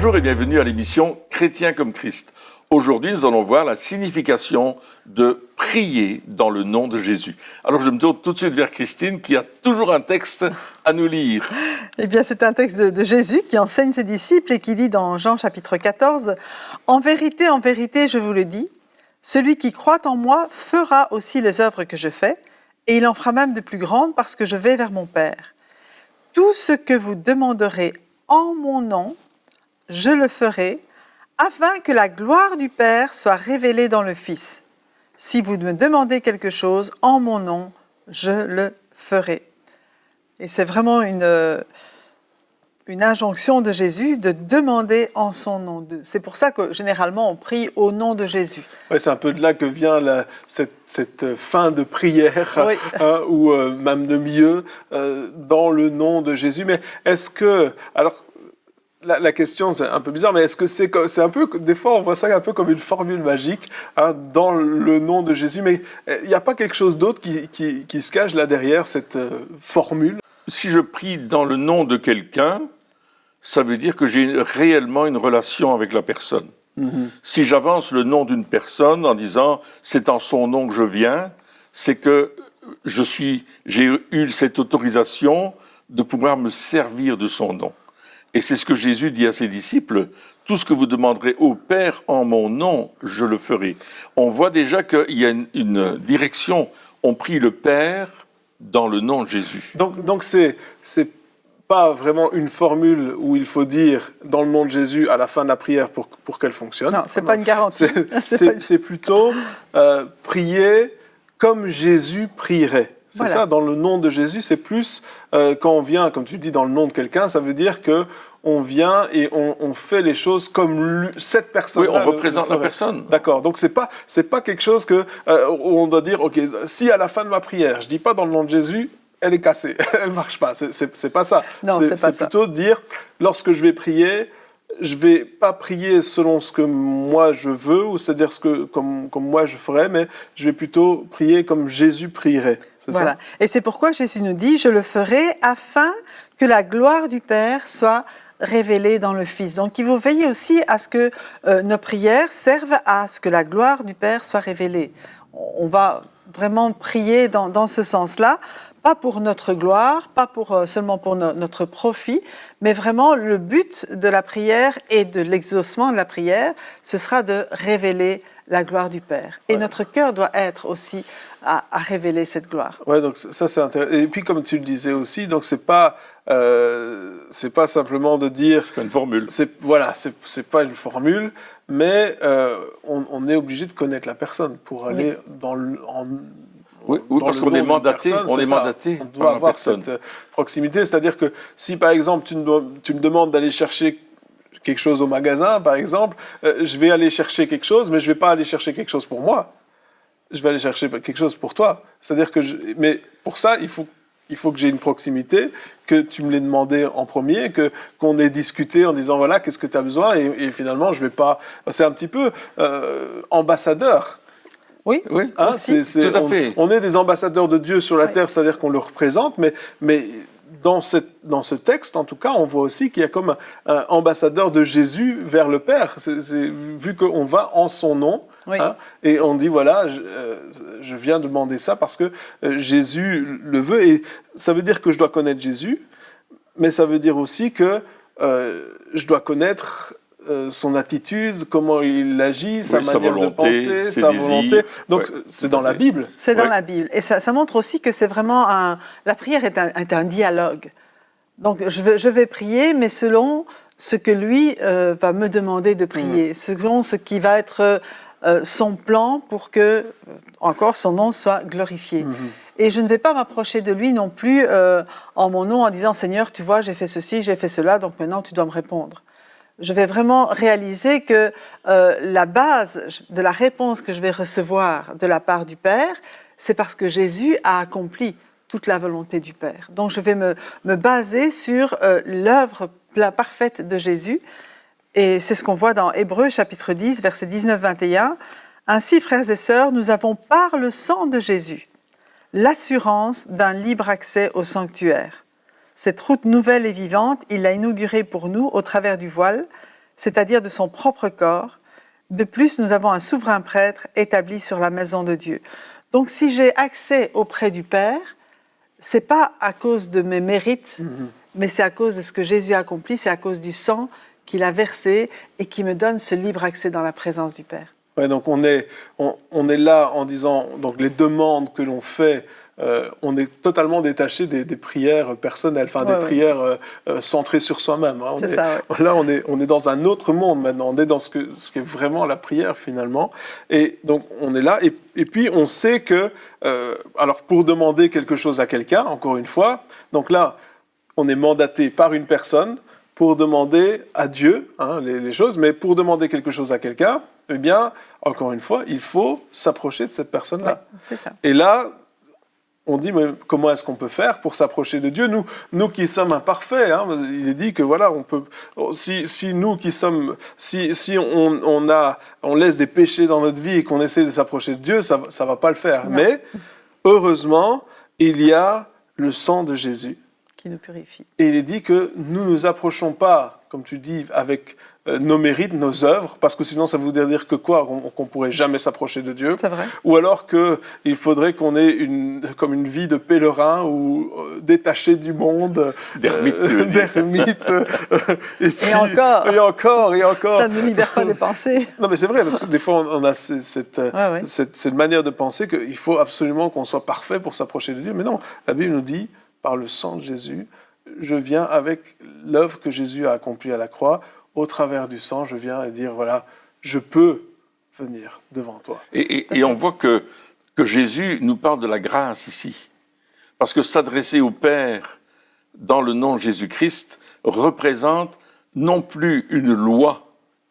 Bonjour et bienvenue à l'émission Chrétien comme Christ. Aujourd'hui, nous allons voir la signification de prier dans le nom de Jésus. Alors, je me tourne tout de suite vers Christine qui a toujours un texte à nous lire. Eh bien, c'est un texte de Jésus qui enseigne ses disciples et qui dit dans Jean chapitre 14 « en vérité, je vous le dis, celui qui croit en moi fera aussi les œuvres que je fais, et il en fera même de plus grandes parce que je vais vers mon Père. Tout ce que vous demanderez en mon nom, je le ferai, afin que la gloire du Père soit révélée dans le Fils. Si vous me demandez quelque chose en mon nom, je le ferai. » Et c'est vraiment une injonction de Jésus de demander en son nom. C'est pour ça que généralement on prie au nom de Jésus. Ouais, c'est un peu de là que vient cette fin de prière, Oui. ou même de mieux, dans le nom de Jésus. Mais est-ce que... Alors, la question, c'est un peu bizarre, mais est-ce que c'est un peu... Des fois, on voit ça un peu comme une formule magique, dans le nom de Jésus, mais il n'y a pas quelque chose d'autre qui se cache là derrière cette formule? Si je prie dans le nom de quelqu'un, ça veut dire que j'ai réellement une relation avec la personne. Mm-hmm. Si j'avance le nom d'une personne en disant « c'est en son nom que je viens », c'est que j'ai eu cette autorisation de pouvoir me servir de son nom. Et c'est ce que Jésus dit à ses disciples, « Tout ce que vous demanderez au Père en mon nom, je le ferai ». On voit déjà qu'il y a une direction. On prie le Père dans le nom de Jésus. Donc c'est pas vraiment une formule où il faut dire dans le nom de Jésus à la fin de la prière pour qu'elle fonctionne. Non, c'est pas une garantie. C'est plutôt prier comme Jésus prierait. C'est voilà. Ça, dans le nom de Jésus, c'est plus quand on vient, comme tu dis, dans le nom de quelqu'un, ça veut dire que on vient et on fait les choses comme cette personne. Oui, on représente la personne. D'accord. Donc c'est pas quelque chose que où on doit dire, ok, si à la fin de ma prière, je dis pas dans le nom de Jésus, elle est cassée, elle marche pas. C'est pas ça. Non, c'est pas ça. C'est plutôt dire, lorsque je vais prier, je vais pas prier selon ce que moi je veux, ou c'est-à-dire comme moi je ferais, mais je vais plutôt prier comme Jésus prierait. Voilà. Ça? Et c'est pourquoi Jésus nous dit, je le ferai afin que la gloire du Père soit révélée dans le Fils. Donc il faut veiller aussi à ce que nos prières servent à ce que la gloire du Père soit révélée. On va vraiment prier dans ce sens-là, pas pour notre gloire, pas seulement pour notre profit, mais vraiment le but de la prière et de l'exaucement de la prière, ce sera de révéler la gloire du Père. Et notre cœur doit être aussi à révéler cette gloire. Ouais, donc ça c'est intéressant. Et puis comme tu le disais aussi, donc c'est pas simplement de dire. C'est pas une formule. C'est pas une formule, mais on est obligé de connaître la personne pour aller Oui, parce qu'on est mandaté. On doit avoir cette proximité. C'est-à-dire que si par exemple tu me demandes d'aller chercher quelque chose au magasin, par exemple, je vais aller chercher quelque chose, mais je vais pas aller chercher quelque chose pour moi. Je vais aller chercher quelque chose pour toi. C'est-à-dire que mais pour ça, il faut que j'ai une proximité, que tu me l'aies demandé en premier, qu'on ait discuté en disant voilà, qu'est-ce que tu as besoin, et finalement, je vais pas. C'est un petit peu ambassadeur. Oui, hein, tout à fait. On est des ambassadeurs de Dieu sur la terre, c'est-à-dire qu'on le représente, mais dans ce texte, en tout cas, on voit aussi qu'il y a comme un ambassadeur de Jésus vers le Père. Vu qu'on va en son nom, oui. Et on dit, voilà, je viens demander ça parce que Jésus le veut. Et ça veut dire que je dois connaître Jésus, mais ça veut dire aussi que je dois connaître son attitude, comment il agit, sa manière de penser, sa volonté. Donc, c'est dans la Bible. C'est dans la Bible. Et ça montre aussi que c'est vraiment la prière est un dialogue. Donc, je vais prier, mais selon ce que lui va me demander de prier, selon ce qui va être son plan pour que, encore, son nom soit glorifié. Et je ne vais pas m'approcher de lui non plus en mon nom en disant « Seigneur, tu vois, j'ai fait ceci, j'ai fait cela, donc maintenant tu dois me répondre ». Je vais vraiment réaliser que la base de la réponse que je vais recevoir de la part du Père, c'est parce que Jésus a accompli toute la volonté du Père. Donc je vais me baser sur l'œuvre parfaite de Jésus. Et c'est ce qu'on voit dans Hébreux chapitre 10, versets 19-21. « Ainsi, frères et sœurs, nous avons par le sang de Jésus l'assurance d'un libre accès au sanctuaire. Cette route nouvelle et vivante, il l'a inaugurée pour nous au travers du voile, c'est-à-dire de son propre corps. De plus, nous avons un souverain prêtre établi sur la maison de Dieu. Donc, si j'ai accès auprès du Père, c'est pas à cause de mes mérites, mais c'est à cause de ce que Jésus a accompli, c'est à cause du sang qu'il a versé et qui me donne ce libre accès dans la présence du Père. Ouais, donc on est là en disant donc les demandes que l'on fait, on est totalement détaché des prières personnelles, enfin des prières centrées sur soi-même. Hein. Là, on est dans un autre monde maintenant. On est dans ce qu'est vraiment la prière finalement. Et donc on est là. Et puis on sait que alors pour demander quelque chose à quelqu'un, encore une fois, donc là on est mandaté par une personne pour demander à Dieu les choses, mais pour demander quelque chose à quelqu'un, eh bien, encore une fois, il faut s'approcher de cette personne-là. Oui, c'est ça. Et là, on dit, mais comment est-ce qu'on peut faire pour s'approcher de Dieu ? Nous qui sommes imparfaits, il est dit que voilà, on peut, si nous qui sommes, si on laisse des péchés dans notre vie et qu'on essaie de s'approcher de Dieu, ça va pas le faire. Non. Mais heureusement, il y a le sang de Jésus qui nous purifie. Et il est dit que nous ne nous approchons pas, comme tu dis, avec nos mérites, nos œuvres, parce que sinon ça voudrait dire que quoi ? Qu'on pourrait jamais s'approcher de Dieu. C'est vrai. Ou alors qu'il faudrait qu'on ait comme une vie de pèlerin ou détaché du monde. D'ermite. Et encore. Ça ne nous libère pas des pensées. Non mais c'est vrai, parce que des fois on a cette manière de penser qu'il faut absolument qu'on soit parfait pour s'approcher de Dieu. Mais non, la Bible nous dit, par le sang de Jésus, je viens avec l'œuvre que Jésus a accomplie à la croix. Au travers du sang, je viens et dire, voilà, je peux venir devant toi. Et on voit que Jésus nous parle de la grâce ici. Parce que s'adresser au Père dans le nom de Jésus-Christ représente non plus une loi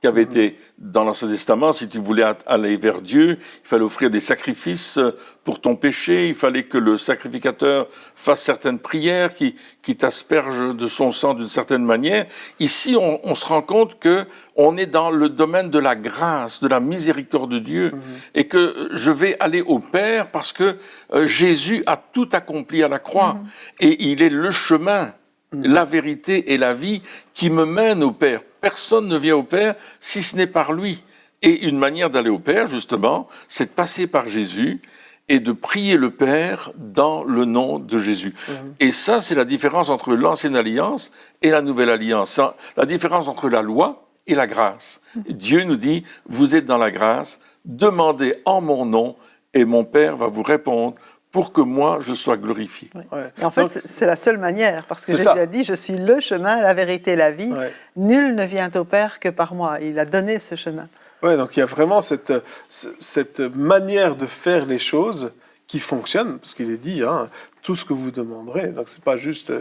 qui avait été dans l'Ancien Testament. Si tu voulais aller vers Dieu, il fallait offrir des sacrifices pour ton péché, il fallait que le sacrificateur fasse certaines prières qui t'aspergent de son sang d'une certaine manière. Ici, on se rend compte qu'on est dans le domaine de la grâce, de la miséricorde de Dieu, et que je vais aller au Père parce que Jésus a tout accompli à la croix, et il est le chemin, la vérité et la vie qui me mènent au Père. Personne ne vient au Père si ce n'est par lui. Et une manière d'aller au Père, justement, c'est de passer par Jésus et de prier le Père dans le nom de Jésus. Et ça, c'est la différence entre l'Ancienne Alliance et la Nouvelle Alliance. La différence entre la loi et la grâce. Dieu nous dit, vous êtes dans la grâce, demandez en mon nom et mon Père va vous répondre pour que moi, je sois glorifié. Oui. Et en fait, c'est la seule manière, parce que Jésus a dit, je suis le chemin, la vérité et la vie. Nul ne vient au Père que par moi. Il a donné ce chemin. Oui, donc il y a vraiment cette manière de faire les choses qui fonctionne, parce qu'il est dit, tout ce que vous demanderez. Donc c'est pas juste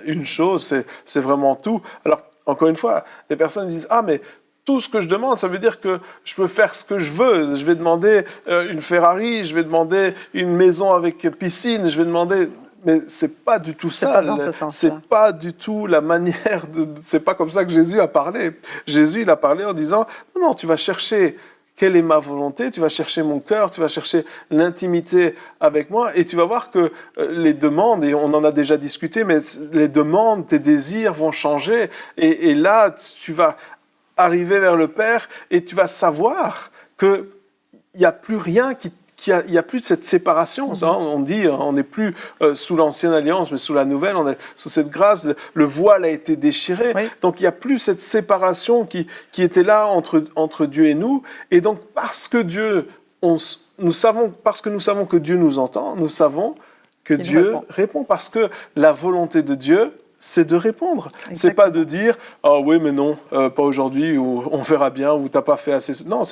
une chose, c'est vraiment tout. Alors, encore une fois, les personnes disent, mais tout ce que je demande, ça veut dire que je peux faire ce que je veux. Je vais demander une Ferrari, je vais demander une maison avec piscine, je vais demander... Mais c'est pas du tout ça. C'est pas dans ce sens-là. C'est pas du tout la manière de... C'est pas comme ça que Jésus a parlé. Jésus, il a parlé en disant, non, tu vas chercher quelle est ma volonté, tu vas chercher mon cœur, tu vas chercher l'intimité avec moi, et tu vas voir que les demandes, et on en a déjà discuté, mais les demandes, tes désirs vont changer, et là, tu vas arriver vers le Père et tu vas savoir qu'il n'y a plus rien il n'y a plus de cette séparation. On dit, on n'est plus sous l'Ancienne Alliance, mais sous la Nouvelle, on est sous cette grâce, le voile a été déchiré, donc il n'y a plus cette séparation qui était là entre Dieu et nous, et donc parce que nous savons que Dieu nous entend, nous savons que Dieu répond, parce que la volonté de Dieu, c'est de répondre. Exactement. C'est pas de dire « Ah oui, mais non, pas aujourd'hui, ou on verra bien, ou t'as pas fait assez... » Non,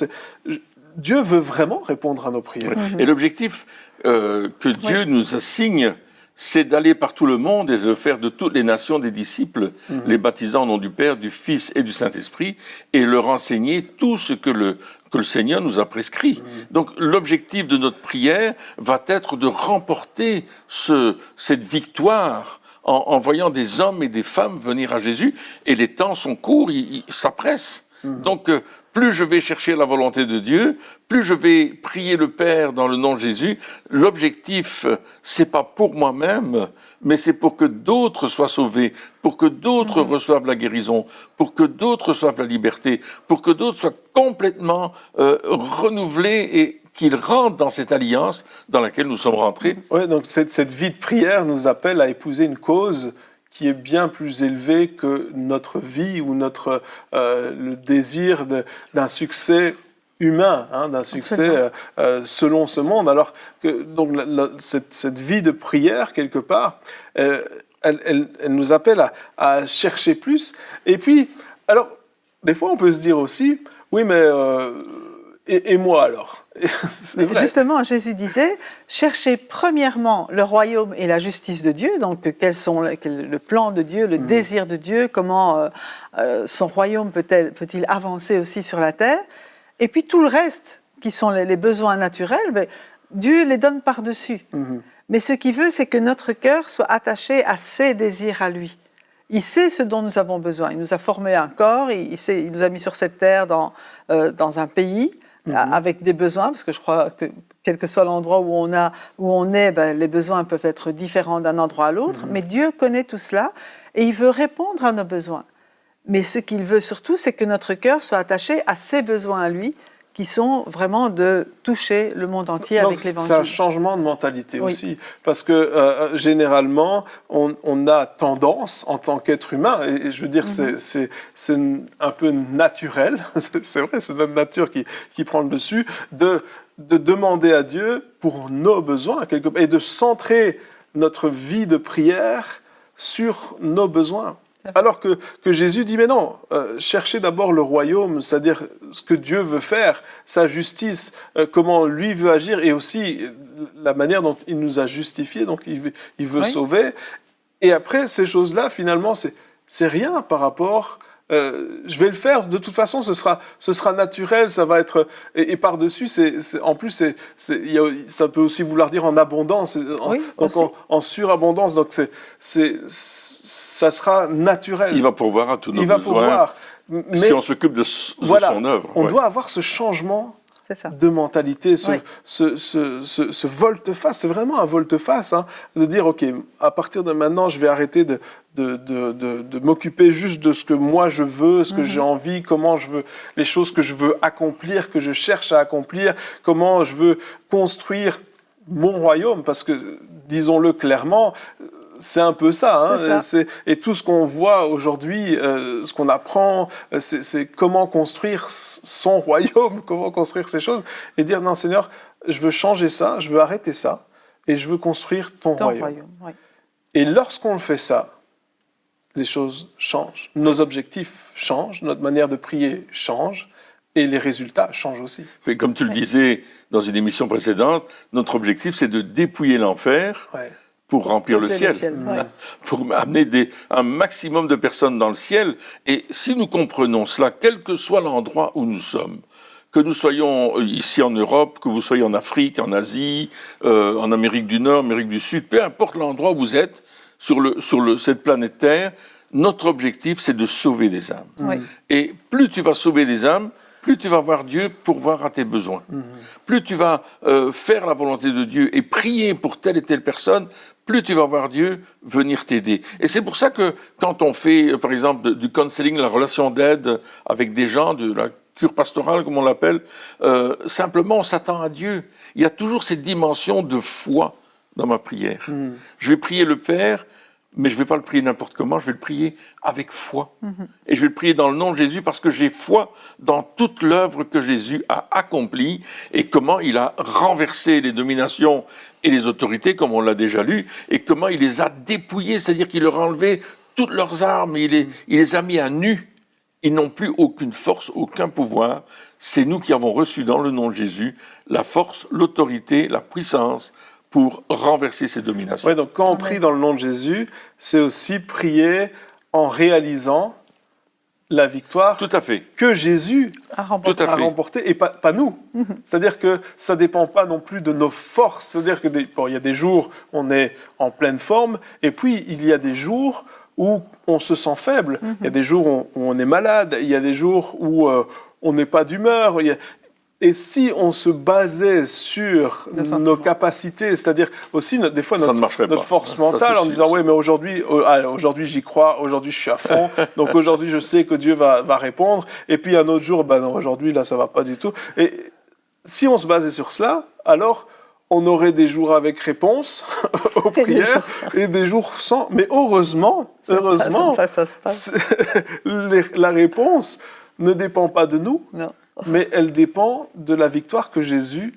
Dieu veut vraiment répondre à nos prières. Et l'objectif que Dieu nous assigne, c'est d'aller par tout le monde et de faire de toutes les nations des disciples, les baptisant au nom du Père, du Fils et du Saint-Esprit, et leur enseigner tout ce que le Seigneur nous a prescrit. Donc l'objectif de notre prière va être de remporter cette victoire en voyant des hommes et des femmes venir à Jésus, et les temps sont courts, ça presse. Donc plus je vais chercher la volonté de Dieu, plus je vais prier le Père dans le nom de Jésus. L'objectif, c'est pas pour moi-même, mais c'est pour que d'autres soient sauvés, pour que d'autres reçoivent la guérison, pour que d'autres reçoivent la liberté, pour que d'autres soient complètement renouvelés et qu'ils rentrent dans cette alliance dans laquelle nous sommes rentrés. Ouais, donc cette vie de prière nous appelle à épouser une cause qui est bien plus élevée que notre vie ou le désir d'un succès humain, d'un succès selon ce monde. Alors que donc cette vie de prière quelque part, elle nous appelle à chercher plus. Et puis, alors des fois on peut se dire aussi, oui mais et moi alors? C'est vrai. Justement, Jésus disait, cherchez premièrement le royaume et la justice de Dieu, donc quel le plan de Dieu, le désir de Dieu, comment son royaume peut-il avancer aussi sur la terre, et puis tout le reste, qui sont les besoins naturels, Dieu les donne par-dessus. Mais ce qu'il veut, c'est que notre cœur soit attaché à ses désirs à lui. Il sait ce dont nous avons besoin. Il nous a formé un corps, il nous a mis sur cette terre dans un pays, avec des besoins, parce que je crois que quel que soit l'endroit où on est, les besoins peuvent être différents d'un endroit à l'autre, mais Dieu connaît tout cela et il veut répondre à nos besoins. Mais ce qu'il veut surtout, c'est que notre cœur soit attaché à ses besoins à lui, qui sont vraiment de toucher le monde entier avec l'Évangile. C'est un changement de mentalité aussi, parce que généralement, on a tendance, en tant qu'être humain, et je veux dire, c'est un peu naturel, c'est vrai, c'est notre nature qui prend le dessus, de demander à Dieu pour nos besoins, et de centrer notre vie de prière sur nos besoins. Alors que Jésus dit, mais non, cherchez d'abord le royaume, c'est-à-dire ce que Dieu veut faire, sa justice, comment lui veut agir, et aussi la manière dont il nous a justifiés, donc il veut sauver. Et après, ces choses-là, finalement, c'est rien par rapport... je vais le faire, de toute façon, ce sera naturel, ça va être... Et par-dessus, en plus, ça peut aussi vouloir dire en abondance, en surabondance, donc ça sera naturel. Il va pourvoir à tous nos besoins, si on s'occupe de son œuvre. On doit avoir ce changement de mentalité, ce volte-face, c'est vraiment un volte-face, de dire, ok, à partir de maintenant, je vais arrêter de m'occuper juste de ce que moi je veux, ce que j'ai envie, comment je veux, les choses que je veux accomplir, que je cherche à accomplir, comment je veux construire mon royaume, parce que, disons-le clairement, c'est un peu ça, et tout ce qu'on voit aujourd'hui, ce qu'on apprend, c'est comment construire son royaume, comment construire ces choses, et dire non Seigneur, je veux changer ça, je veux arrêter ça, et je veux construire ton royaume. Et lorsqu'on fait ça, les choses changent, nos objectifs changent, notre manière de prier change, et les résultats changent aussi. Oui, comme tu le disais dans une émission précédente, notre objectif c'est de dépouiller l'enfer. Pour remplir le ciel, pour amener un maximum de personnes dans le ciel. Et si nous comprenons cela, quel que soit l'endroit où nous sommes, que nous soyons ici en Europe, que vous soyez en Afrique, en Asie, en Amérique du Nord, Amérique du Sud, peu importe l'endroit où vous êtes sur cette planète Terre, notre objectif c'est de sauver des âmes. Et plus tu vas sauver des âmes, plus tu vas voir Dieu pourvoir à tes besoins. Plus tu vas faire la volonté de Dieu et prier pour telle et telle personne, plus tu vas voir Dieu venir t'aider. Et c'est pour ça que quand on fait, par exemple, du counseling, la relation d'aide avec des gens, de la cure pastorale, comme on l'appelle, simplement on s'attend à Dieu. Il y a toujours cette dimension de foi dans ma prière. Je vais prier le Père, mais je ne vais pas le prier n'importe comment, je vais le prier avec foi. Et je vais le prier dans le nom de Jésus parce que j'ai foi dans toute l'œuvre que Jésus a accomplie et comment il a renversé les dominations et les autorités, comme on l'a déjà lu, et comment il les a dépouillées, c'est-à-dire qu'il leur a enlevé toutes leurs armes, il les a mis à nu. Ils n'ont plus aucune force, aucun pouvoir. C'est nous qui avons reçu dans le nom de Jésus la force, l'autorité, la puissance pour renverser ces dominations. Oui, donc quand on prie dans le nom de Jésus, c'est aussi prier en réalisant la victoire que Jésus a remportée et pas nous. C'est-à-dire que ça ne dépend pas non plus de nos forces. C'est-à-dire qu'il y a des jours où on est en pleine forme et puis il y a des jours où on se sent faible. Il y a des jours où on est malade. Il y a des jours où on n'est pas d'humeur. Et si on se basait sur nos capacités, c'est-à-dire aussi des fois notre force mentale, en disant oui, mais aujourd'hui j'y crois, aujourd'hui je suis à fond, donc aujourd'hui je sais que Dieu va répondre, et puis un autre jour, non, aujourd'hui là ça va pas du tout. Et si on se basait sur cela, alors on aurait des jours avec réponse aux prières et des jours sans. Mais heureusement, ça se passe. La réponse ne dépend pas de nous. Non. Mais elle dépend de la victoire que Jésus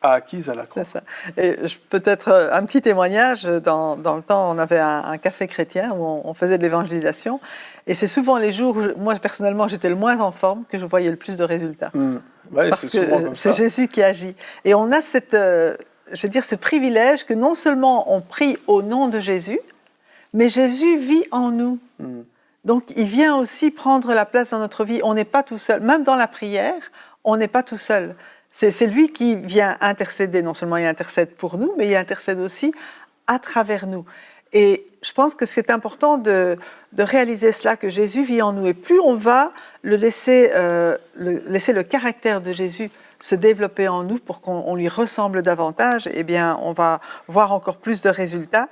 a acquise à la croix. C'est ça. Et peut-être un petit témoignage. Dans le temps, on avait un café chrétien où on faisait de l'évangélisation. Et c'est souvent les jours où, moi, personnellement, j'étais le moins en forme que je voyais le plus de résultats. Ouais, parce que c'est Jésus qui agit. Et on a ce privilège que non seulement on prie au nom de Jésus, mais Jésus vit en nous. Donc, il vient aussi prendre la place dans notre vie. On n'est pas tout seul. Même dans la prière, on n'est pas tout seul. C'est lui qui vient intercéder. Non seulement il intercède pour nous, mais il intercède aussi à travers nous. Et je pense que c'est important de réaliser cela, que Jésus vit en nous. Et plus on va laisser le caractère de Jésus se développer en nous pour qu'on lui ressemble davantage, eh bien, on va voir encore plus de résultats.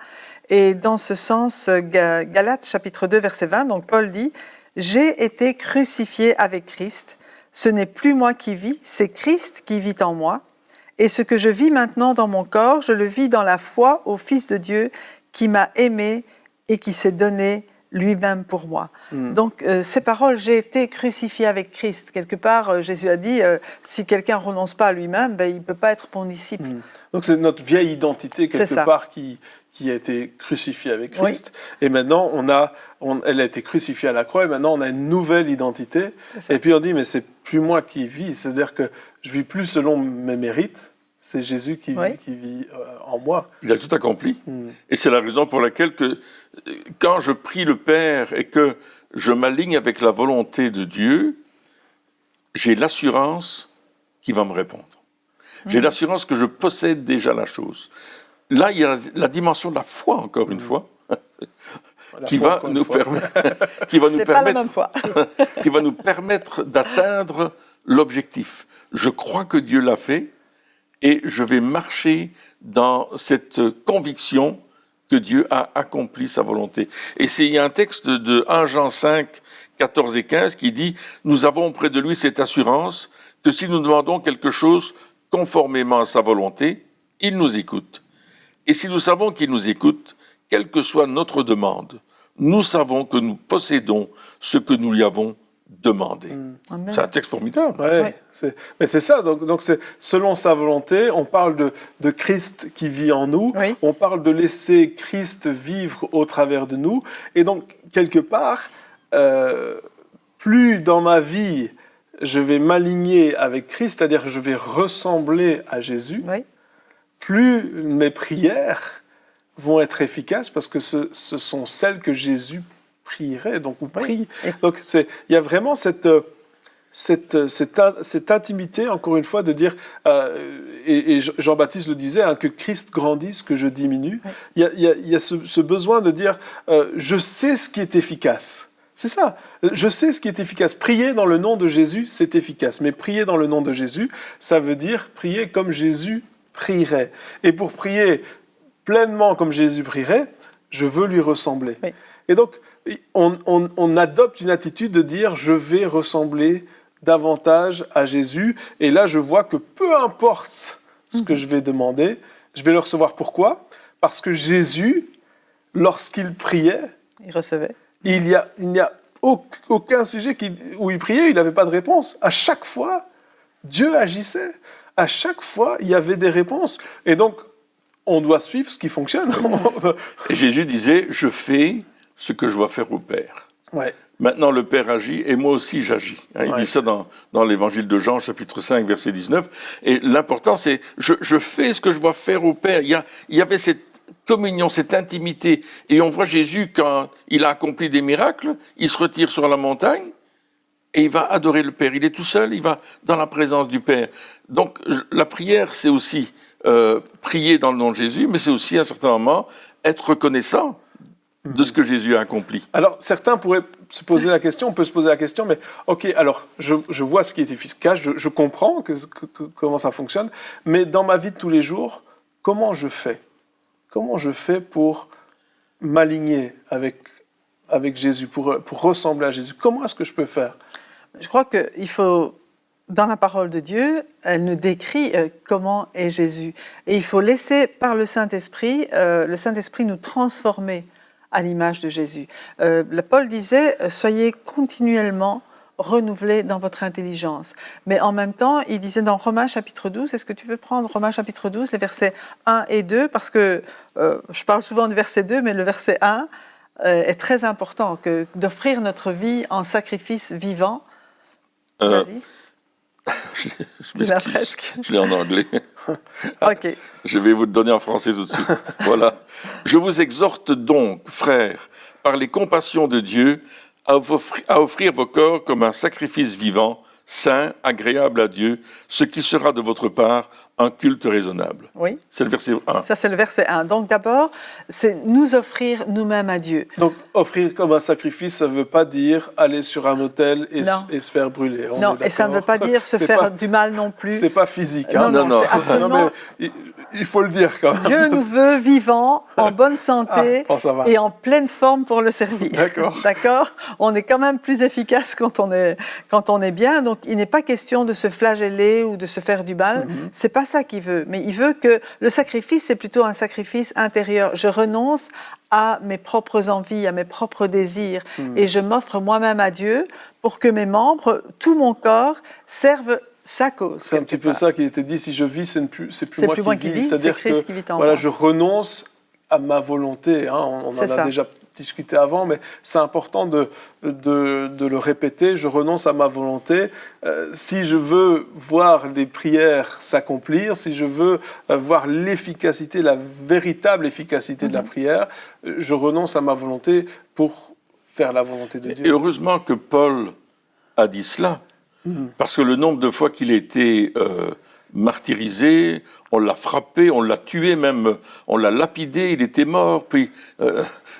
Et dans ce sens, Galates chapitre 2, verset 20, donc Paul dit « J'ai été crucifié avec Christ. Ce n'est plus moi qui vis, c'est Christ qui vit en moi. Et ce que je vis maintenant dans mon corps, je le vis dans la foi au Fils de Dieu qui m'a aimé et qui s'est donné lui-même pour moi. » Donc, ces paroles « J'ai été crucifié avec Christ ». Quelque part, Jésus a dit si quelqu'un ne renonce pas à lui-même, il ne peut pas être mon disciple. Donc, c'est notre vieille identité, quelque part, qui a été crucifiée avec Christ. Oui. Et maintenant, elle a été crucifiée à la croix, et maintenant, on a une nouvelle identité. Et puis, on dit, mais c'est plus moi qui vis, c'est-à-dire que je vis plus selon mes mérites, c'est Jésus qui vit en moi. Il a tout accompli. Et c'est la raison pour laquelle quand je prie le Père et que je m'aligne avec la volonté de Dieu, j'ai l'assurance qu'il va me répondre. J'ai l'assurance que je possède déjà la chose. Là, il y a la dimension de la foi, encore une fois, qui va nous permettre d'atteindre l'objectif. Je crois que Dieu l'a fait et je vais marcher dans cette conviction que Dieu a accompli sa volonté. Et il y a un texte de 1 Jean 5, 14 et 15 qui dit « Nous avons auprès de lui cette assurance que si nous demandons quelque chose conformément à sa volonté, il nous écoute. Et si nous savons qu'il nous écoute, quelle que soit notre demande, nous savons que nous possédons ce que nous lui avons demandé. » C'est un texte formidable. Ouais. Mais c'est ça, donc c'est selon sa volonté, on parle de Christ qui vit en nous, on parle de laisser Christ vivre au travers de nous, et donc quelque part, plus dans ma vie, je vais m'aligner avec Christ, c'est-à-dire que je vais ressembler à Jésus, plus mes prières vont être efficaces parce que ce sont celles que Jésus prierait, donc ou prie. Donc il y a vraiment cette intimité, encore une fois, de dire, et Jean-Baptiste le disait, que Christ grandisse, que je diminue. Il y a ce besoin de dire, je sais ce qui est efficace. C'est ça, je sais ce qui est efficace. Prier dans le nom de Jésus, c'est efficace. Mais prier dans le nom de Jésus, ça veut dire prier comme Jésus prierait. Et pour prier pleinement comme Jésus prierait, je veux lui ressembler. Et donc, on adopte une attitude de dire, je vais ressembler davantage à Jésus. Et là, je vois que peu importe ce que je vais demander, je vais le recevoir. Pourquoi ? Parce que Jésus, lorsqu'il priait, il recevait. Il n'y a aucun sujet où il priait, il n'avait pas de réponse. À chaque fois, Dieu agissait. À chaque fois, il y avait des réponses. Et donc, on doit suivre ce qui fonctionne. Et Jésus disait, je fais ce que je dois faire au Père. Maintenant, le Père agit et moi aussi j'agis. Il dit ça dans l'évangile de Jean, chapitre 5, verset 19. Et l'important, c'est, je fais ce que je dois faire au Père. Il y avait cette communion, cette intimité. Et on voit Jésus, quand il a accompli des miracles, il se retire sur la montagne et il va adorer le Père. Il est tout seul, il va dans la présence du Père. Donc la prière, c'est aussi prier dans le nom de Jésus, mais c'est aussi à un certain moment être reconnaissant de ce que Jésus a accompli. Alors, certains pourraient se poser la question, on peut se poser la question, mais ok, alors je vois ce qui est efficace, je comprends comment ça fonctionne, mais dans ma vie de tous les jours, comment je fais? Comment je fais pour m'aligner avec Jésus, pour ressembler à Jésus? Comment est-ce que je peux faire? Je crois qu'il faut, dans la parole de Dieu, elle nous décrit comment est Jésus. Et il faut laisser par le Saint-Esprit nous transformer à l'image de Jésus. Paul disait, soyez continuellement renouvelés dans votre intelligence. Mais en même temps, il disait dans Romains chapitre 12, est-ce que tu veux prendre Romains chapitre 12, les versets 1 et 2, parce que je parle souvent du verset 2, mais le verset 1 est très important, d'offrir notre vie en sacrifice vivant. Vas-y. Je m'excuse, je l'ai en anglais. Ok. Je vais vous le donner en français tout de suite. Voilà. Je vous exhorte donc, frères, par les compassions de Dieu, à offrir vos corps comme un sacrifice vivant, saint, agréable à Dieu, ce qui sera de votre part un culte raisonnable. Oui. C'est le verset 1. Ça, c'est le verset 1. Donc d'abord, c'est nous offrir nous-mêmes à Dieu. Donc, offrir comme un sacrifice, ça ne veut pas dire aller sur un autel et se faire brûler. Non, et ça ne veut pas dire se faire du mal non plus. C'est pas physique. Hein? Non. C'est absolument... mais il faut le dire quand même. Dieu nous veut vivants, en bonne santé et en pleine forme pour le servir. D'accord. On est quand même plus efficace quand on est bien. Donc, il n'est pas question de se flageller ou de se faire du mal. C'est pas ça qu'il veut. Mais il veut que le sacrifice, c'est plutôt un sacrifice intérieur. Je renonce à mes propres envies, à mes propres désirs, et je m'offre moi-même à Dieu pour que mes membres, tout mon corps, servent sa cause. C'est un petit peu ça qui était dit, si je vis, c'est plus moi qui vis. C'est-à-dire Christ qui vit en voilà, moi. je renonce à ma volonté. Hein. On en a déjà discuté avant, mais c'est important de le répéter. Je renonce à ma volonté. Si je veux voir les prières s'accomplir, si je veux voir l'efficacité, la véritable efficacité de la prière, je renonce à ma volonté pour faire la volonté de Dieu. Et heureusement que Paul a dit cela, parce que le nombre de fois qu'il a été martyrisé, on l'a frappé, on l'a tué même, on l'a lapidé, il était mort, puis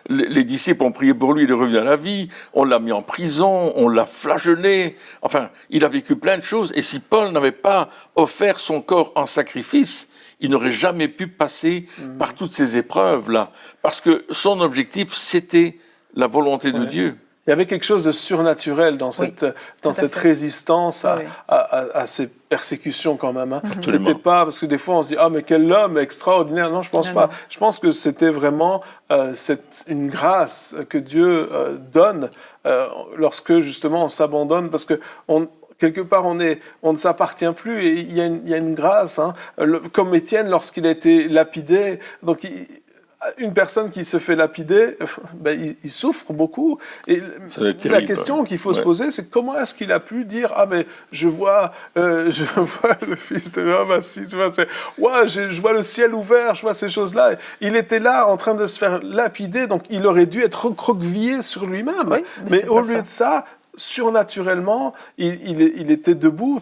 les disciples ont prié pour lui, il est revenu à la vie, on l'a mis en prison, on l'a flagellé, enfin, il a vécu plein de choses, et si Paul n'avait pas offert son corps en sacrifice, il n'aurait jamais pu passer par toutes ces épreuves-là, parce que son objectif, c'était la volonté de Dieu. Il y avait quelque chose de surnaturel dans cette résistance à ces persécutions quand même. Hein. C'était pas, parce que des fois on se dit « Ah, mais quel homme extraordinaire !» Non, je pense pas. Je pense que c'était vraiment une grâce que Dieu donne lorsque justement on s'abandonne, parce que quelque part, on ne s'appartient plus et il y a une grâce. Hein. Comme Étienne, lorsqu'il a été lapidé, donc une personne qui se fait lapider, il souffre beaucoup. Et la question qu'il faut se poser, c'est comment est-ce qu'il a pu dire « Ah, mais je vois le Fils de l'homme assis, je vois le ciel ouvert, je vois ces choses-là. » Il était là en train de se faire lapider, donc il aurait dû être recroquevillé sur lui-même. Oui, mais au lieu de ça, surnaturellement, il était debout,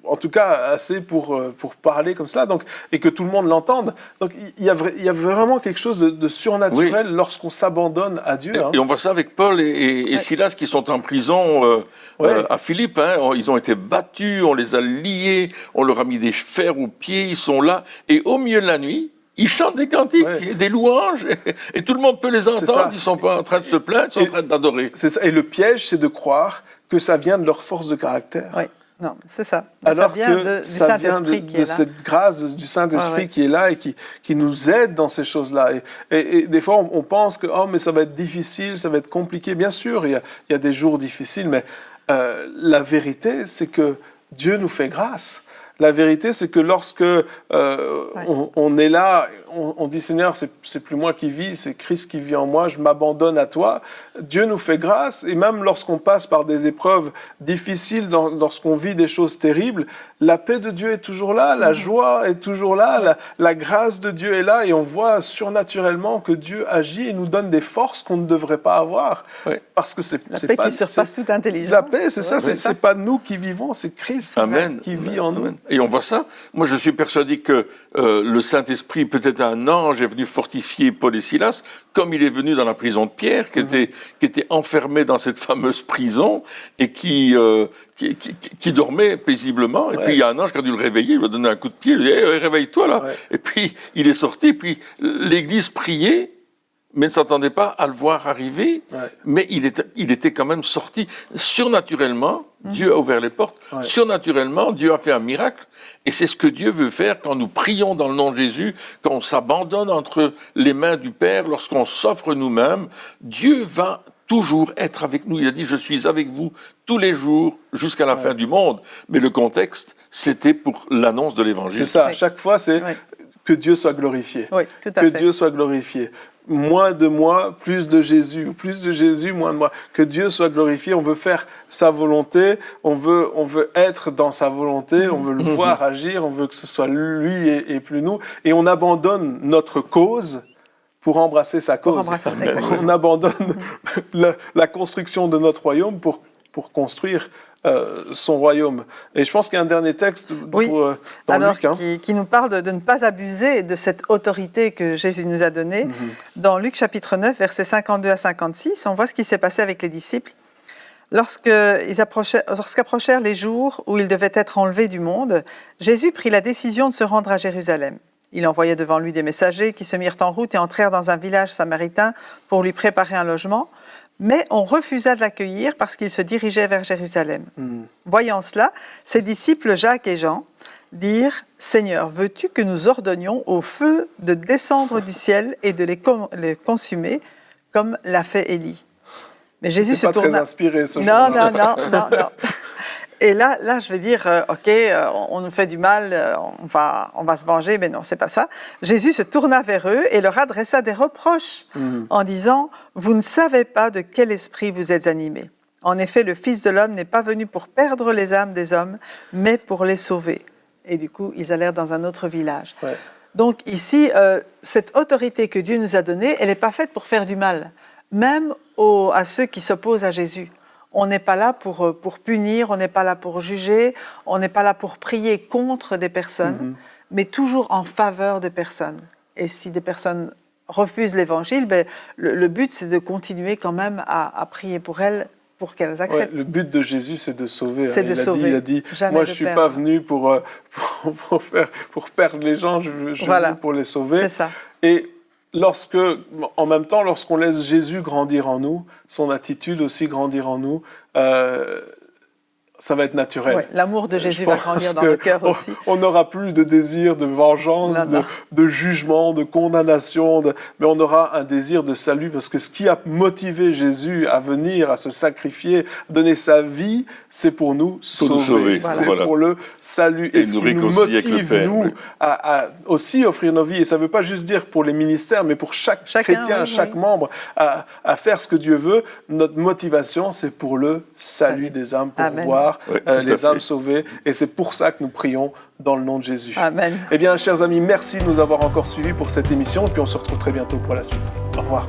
en tout cas assez pour parler comme cela, et que tout le monde l'entende. Donc il y a vraiment quelque chose de surnaturel lorsqu'on s'abandonne à Dieu. Et on voit ça avec Paul et Silas qui sont en prison à Philippe. Hein. Ils ont été battus, on les a liés, on leur a mis des fers aux pieds, ils sont là. Et au milieu de la nuit, ils chantent des cantiques, des louanges, et tout le monde peut les entendre. Ils ne sont pas en train de se plaindre, ils sont en train d'adorer. C'est ça. Et le piège, c'est de croire que ça vient de leur force de caractère. Oui. Non, c'est ça. Alors ça vient que ça vient de cette grâce du Saint-Esprit qui est là et qui nous aide dans ces choses-là. Et des fois, on pense que mais ça va être difficile, ça va être compliqué. Bien sûr, il y a des jours difficiles, mais la vérité, c'est que Dieu nous fait grâce. La vérité, c'est que lorsque on est là, on dit « Seigneur, c'est plus moi qui vis, c'est Christ qui vit en moi, je m'abandonne à toi », Dieu nous fait grâce. Et même lorsqu'on passe par des épreuves difficiles, lorsqu'on vit des choses terribles, la paix de Dieu est toujours là, la joie est toujours là, la grâce de Dieu est là, et on voit surnaturellement que Dieu agit et nous donne des forces qu'on ne devrait pas avoir. Oui. Parce que c'est la paix qui surpasse toute intelligence. La paix, c'est ça, c'est pas nous qui vivons, c'est Christ qui vit en nous. Et on voit ça. Moi, je suis persuadé que le Saint-Esprit, peut-être un ange est venu fortifier Paul et Silas, comme il est venu dans la prison de Pierre, qui était enfermé dans cette fameuse prison et qui dormait paisiblement. Et puis il y a un ange qui a dû le réveiller, il lui a donné un coup de pied, il lui a dit hey, réveille-toi là. Ouais. Et puis il est sorti, et puis l'Église priait, mais ne s'attendait pas à le voir arriver. Ouais. Mais il était quand même sorti. Surnaturellement, Dieu a ouvert les portes. Ouais. Surnaturellement, Dieu a fait un miracle. Et c'est ce que Dieu veut faire quand nous prions dans le nom de Jésus, quand on s'abandonne entre les mains du Père, lorsqu'on s'offre nous-mêmes. Dieu va toujours être avec nous. Il a dit, je suis avec vous tous les jours jusqu'à la fin du monde. Mais le contexte, c'était pour l'annonce de l'Évangile. C'est ça. À chaque fois, c'est que Dieu soit glorifié. Oui, tout à fait. Que Dieu soit glorifié. Moins de moi, plus de Jésus. Plus de Jésus, moins de moi. Que Dieu soit glorifié. On veut faire sa volonté. On veut être dans sa volonté. On veut le voir agir. On veut que ce soit lui et plus nous. Et on abandonne notre cause pour embrasser sa cause. On abandonne la construction de notre royaume pour construire son royaume. Et je pense qu'il y a un dernier texte dans Luc. Qui nous parle de ne pas abuser de cette autorité que Jésus nous a donnée. Dans Luc chapitre 9, versets 52 à 56, on voit ce qui s'est passé avec les disciples. Lorsqu'approchèrent les jours où ils devaient être enlevés du monde, Jésus prit la décision de se rendre à Jérusalem. Il envoya devant lui des messagers qui se mirent en route et entrèrent dans un village samaritain pour lui préparer un logement. Mais on refusa de l'accueillir parce qu'il se dirigeait vers Jérusalem. Voyant cela, ses disciples Jacques et Jean dirent « Seigneur, veux-tu que nous ordonnions au feu de descendre du ciel et de les consumer comme l'a fait Élie ?» Mais Jésus se tourna... C'est pas très inspiré ce jour-là. Non. Et là, je vais dire, OK, on nous fait du mal, on va se venger, mais non, c'est pas ça. Jésus se tourna vers eux et leur adressa des reproches en disant, « Vous ne savez pas de quel esprit vous êtes animés. En effet, le Fils de l'homme n'est pas venu pour perdre les âmes des hommes, mais pour les sauver. » Et du coup, ils allèrent dans un autre village. Ouais. Donc ici, cette autorité que Dieu nous a donnée, elle n'est pas faite pour faire du mal, même à ceux qui s'opposent à Jésus. On n'est pas là pour punir, on n'est pas là pour juger, on n'est pas là pour prier contre des personnes, mais toujours en faveur de personnes. Et si des personnes refusent l'Évangile, le but, c'est de continuer quand même à prier pour elles, pour qu'elles acceptent. Ouais, le but de Jésus, c'est de sauver. C'est de sauver. Il a dit, moi, je ne suis pas venu pour perdre les gens, je suis venu pour les sauver. C'est ça. Et en même temps, lorsqu'on laisse Jésus grandir en nous, son attitude aussi grandir en nous, ça va être naturel. Ouais, l'amour de Jésus va grandir dans le cœur aussi. On n'aura plus de désir de vengeance, de jugement, de condamnation, mais on aura un désir de salut, parce que ce qui a motivé Jésus à venir, à se sacrifier, à donner sa vie, c'est pour nous sauver. C'est pour le salut. Et ce qui nous motive, nous, à aussi offrir nos vies, et ça ne veut pas juste dire pour les ministères, mais pour chaque chrétien, chaque membre, à faire ce que Dieu veut, notre motivation, c'est pour le salut des âmes, pour voir les âmes sauvées, et c'est pour ça que nous prions dans le nom de Jésus. Amen. Eh bien, chers amis, merci de nous avoir encore suivis pour cette émission, et puis on se retrouve très bientôt pour la suite. Au revoir.